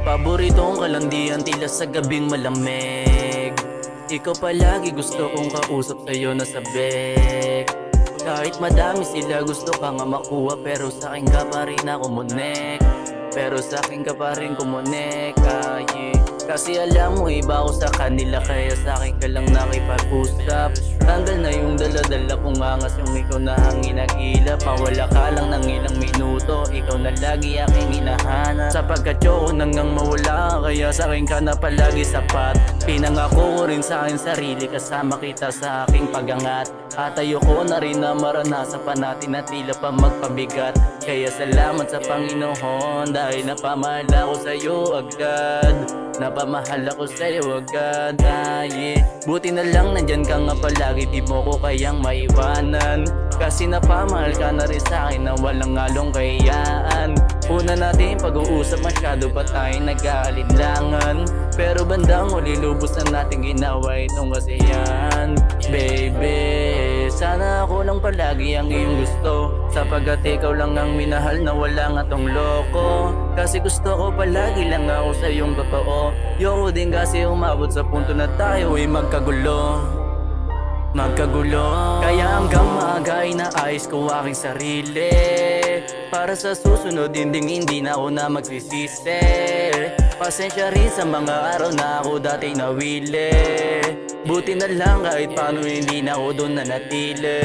Paboritong kalandian tila sa gabing malamig. Ikaw palagi gusto kong kausap sa'yo na sabik. Kahit madami sila gusto ka nga makuha, pero sa akin ka pa rin ako munek. Pero sa akin ka pa rin kumunek, yeah. Kasi alam mo iba ako sa kanila, kaya sa akin ka lang nakipag-usap. Tanggal na yung dala-dala kong angas, yung ikaw na hangin nag-ilap. Mawala ka lang ng ilang minuto, ikaw na lagi aking hinahanap. Sapagkat yoko nangang mawala, kaya sa akin ka na palagi sapat. Pinangako ko rin sa akin sarili, kasama kita sa aking pagangat. At ayoko na rin na maranasan pa natin na tila pa magpabigat. Kaya salamat sa Panginoon, dahil napamahal ako sa'yo agad. Napamahal ako sa'yo agad, yeah. Buti na lang nandyan ka nga palagi, di mo ko kayang maiwanan. Kasi napamahal ka na rin sa'kin na walang halong kayaan. Una natin pag-uusap, masyado pa tayo nag-aalinlangan. Pero bandang huli lubos na natin ginawa itong kasiyahan. Baby, sana ako lang palagi ang iyong gusto, sapagkat ikaw lang ang minahal na wala nga tong loko. Kasi gusto ko palagi lang ako sa iyong totoo. Yoko din kasi umabot sa punto na tayo ay magkagulo. Kaya hanggang maaga ay naayos ko aking sarili, para sa susunod hindi na ako na magsisisi. Pasensya rin sa mga araw na ako dati nawili. Buti na lang kahit paano hindi na ako doon nanatili.